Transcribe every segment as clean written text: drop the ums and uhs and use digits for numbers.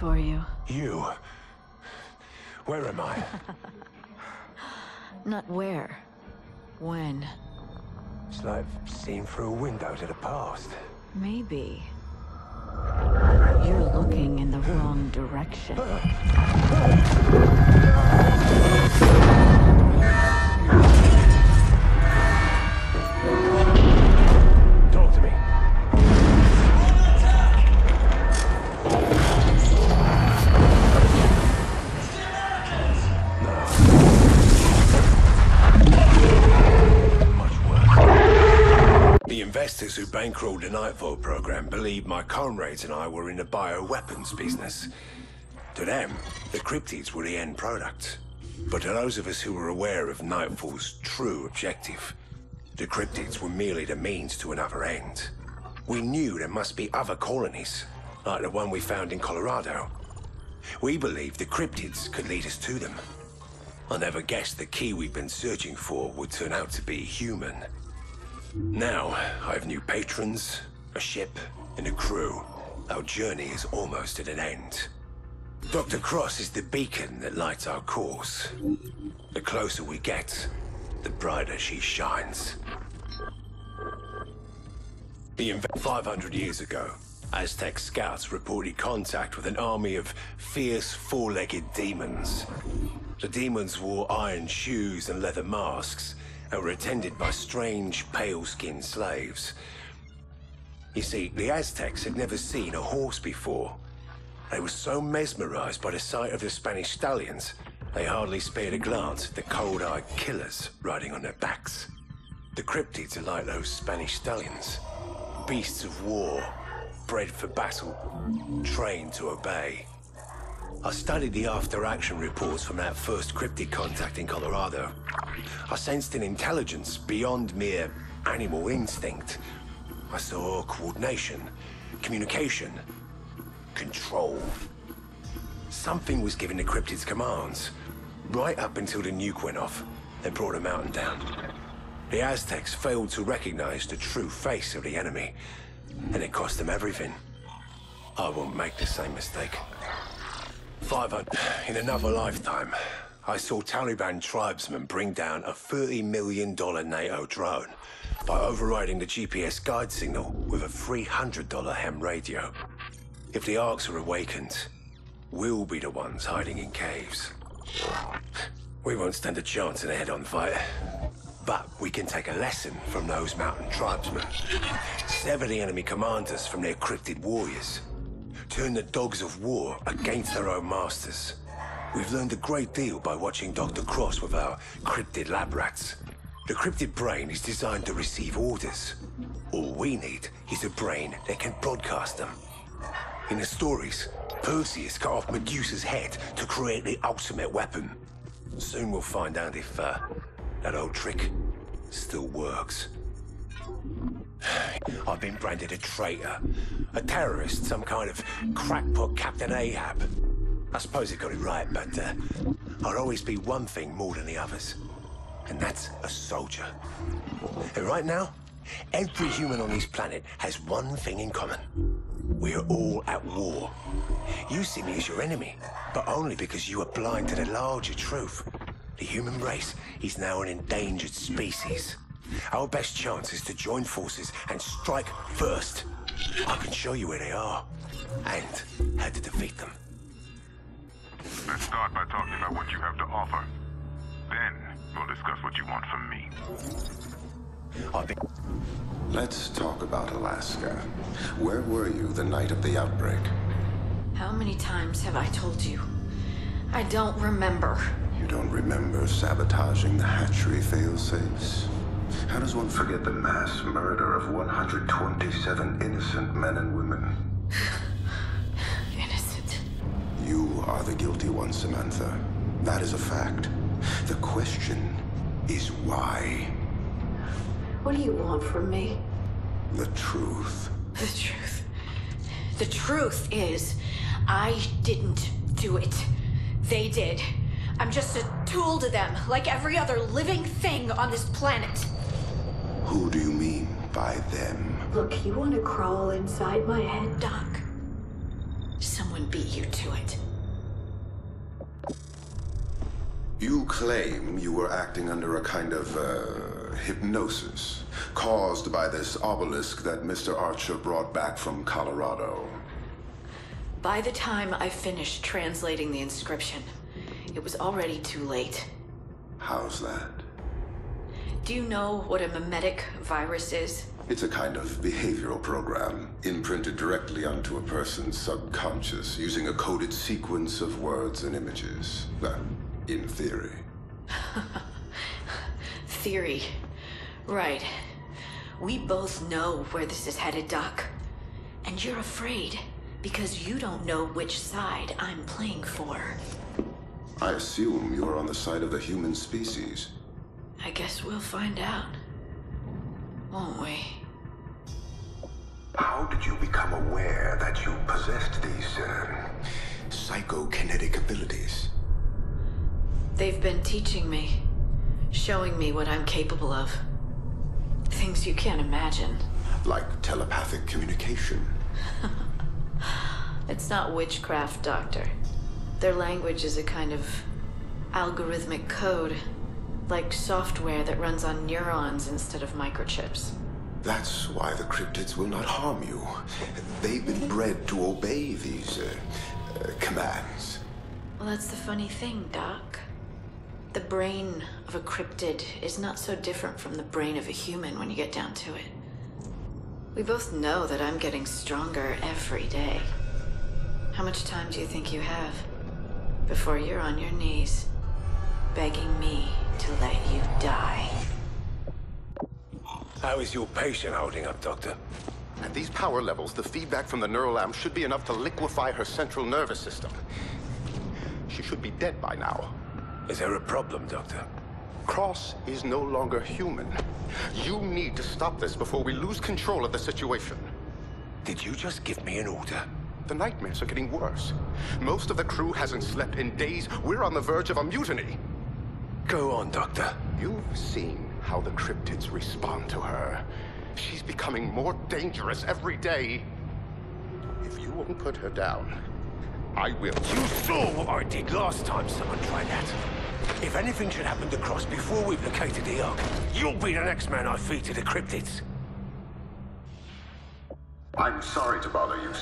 for you. You? Where am I? Not where. When. It's like seen through a window to the past. Maybe. You're looking in the wrong direction. Talk to me. The investors who bankrolled the Nightfall program believed my comrades and I were in the bioweapons business. To them, the cryptids were the end product. But to those of us who were aware of Nightfall's true objective, the cryptids were merely the means to another end. We knew there must be other colonies, like the one we found in Colorado. We believed the cryptids could lead us to them. I never guessed the key we've been searching for would turn out to be human. Now, I have new patrons, a ship, and a crew. Our journey is almost at an end. Dr. Cross is the beacon that lights our course. The closer we get, the brighter she shines. 500 years ago, Aztec scouts reported contact with an army of fierce, four-legged demons. The demons wore iron shoes and leather masks, and were attended by strange, pale-skinned slaves. You see, the Aztecs had never seen a horse before. They were so mesmerized by the sight of the Spanish stallions, they hardly spared a glance at the cold-eyed killers riding on their backs. The cryptids are like those Spanish stallions. Beasts of war, bred for battle, trained to obey. I studied the after-action reports from that first cryptid contact in Colorado. I sensed an intelligence beyond mere animal instinct. I saw coordination, communication, control. Something was giving the cryptids commands, right up until the nuke went off and brought a mountain down. The Aztecs failed to recognize the true face of the enemy, and it cost them everything. I won't make the same mistake. 500. In another lifetime, I saw Taliban tribesmen bring down a $30 million NATO drone by overriding the GPS guide signal with a $300 ham radio. If the Arks are awakened, we'll be the ones hiding in caves. We won't stand a chance in a head-on fight. But we can take a lesson from those mountain tribesmen. Sever the enemy commanders from their cryptid warriors. Turn the dogs of war against their own masters. We've learned a great deal by watching Dr. Cross with our cryptid lab rats. The cryptid brain is designed to receive orders. All we need is a brain that can broadcast them. In the stories, Perseus cut off Medusa's head to create the ultimate weapon. Soon we'll find out if that old trick still works. I've been branded a traitor, a terrorist, some kind of crackpot Captain Ahab. I suppose it got it right, but I'll always be one thing more than the others, and that's a soldier. And right now, every human on this planet has one thing in common. We're all at war. You see me as your enemy, but only because you are blind to the larger truth. The human race is now an endangered species. Our best chance is to join forces and strike first. I can show you where they are, and how to defeat them. Let's start by talking about what you have to offer. Then, we'll discuss what you want from me. Let's talk about Alaska. Where were you the night of the outbreak? How many times have I told you? I don't remember. You don't remember sabotaging the hatchery failsafes? How does one forget the mass murder of 127 innocent men and women? Innocent. You are the guilty one, Samantha. That is a fact. The question is why? What do you want from me? The truth. The truth. The truth is, I didn't do it. They did. I'm just a tool to them, like every other living thing on this planet. Who do you mean by them? Look, you want to crawl inside my head, Doc? Someone someone beat you to it. You claim you were acting under a kind of, hypnosis, caused by this obelisk that Mr. Archer brought back from Colorado. By the time I finished translating the inscription, it was already too late. How's that? Do you know what a mimetic virus is? It's a kind of behavioral program, imprinted directly onto a person's subconscious, using a coded sequence of words and images. Well, in theory. Theory. Right. We both know where this is headed, Doc. And you're afraid, because you don't know which side I'm playing for. I assume you are on the side of the human species. I guess we'll find out. Won't we? How did you become aware that you possessed these, psychokinetic abilities? They've been teaching me, showing me what I'm capable of. Things you can't imagine. Like telepathic communication. It's not witchcraft, Doctor. Their language is a kind of algorithmic code, like software that runs on neurons instead of microchips. That's why the cryptids will not harm you. They've been bred to obey these, commands. Well, that's the funny thing, Doc. The brain of a cryptid is not so different from the brain of a human when you get down to it. We both know that I'm getting stronger every day. How much time do you think you have before you're on your knees, begging me to let you die? How is your patient holding up, Doctor? At these power levels, the feedback from the neural lamp should be enough to liquefy her central nervous system. She should be dead by now. Is there a problem, Doctor? Cross is no longer human. You need to stop this before we lose control of the situation. Did you just give me an order? The nightmares are getting worse. Most of the crew hasn't slept in days. We're on the verge of a mutiny. Go on, Doctor. You've seen how the cryptids respond to her. She's becoming more dangerous every day. If you won't put her down, I will. You saw what I did last time someone tried that. If anything should happen to Cross before we've located the Ark, you'll be the next man I feed to the cryptids. I'm sorry to bother you,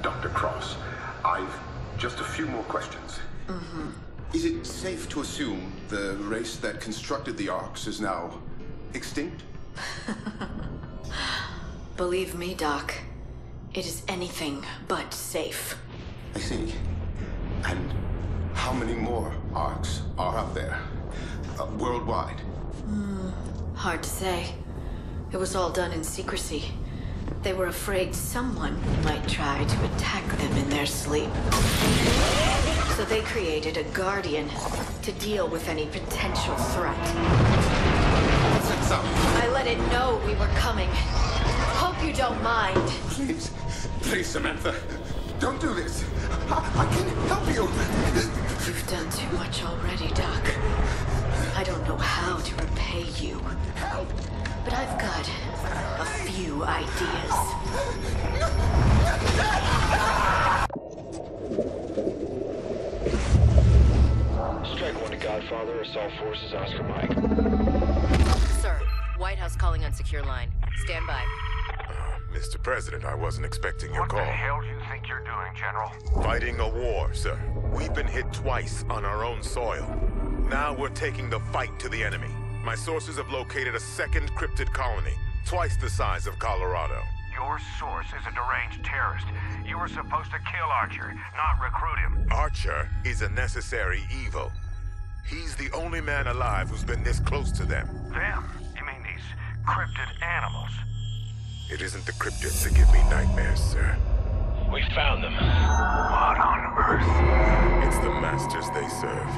Dr. Cross. I've just a few more questions. Is it safe to assume the race that constructed the Arks is now extinct? Believe me, Doc, it is anything but safe. I see. And how many more Arks are up there? Worldwide? Hard to say. It was all done in secrecy. They were afraid someone might try to attack them in their sleep. So they created a guardian to deal with any potential threat. I let it know we were coming. Hope you don't mind. Please, Samantha. Don't do this. I can help you. You've done too much already, Doc. I don't know how to repay you. Help! But I've got a few ideas. Strike 1 to Godfather, Assault Forces, Oscar Mike. Sir, White House calling on secure line. Stand by. Mr. President, I wasn't expecting your call. What the hell do you think you're doing, General? Fighting a war, sir. We've been hit twice on our own soil. Now we're taking the fight to the enemy. My sources have located a second cryptid colony, twice the size of Colorado. Your source is a deranged terrorist. You were supposed to kill Archer, not recruit him. Archer is a necessary evil. He's the only man alive who's been this close to them. Them? You mean these cryptid animals? It isn't the cryptids that give me nightmares, sir. We found them. What on earth? It's the masters they serve.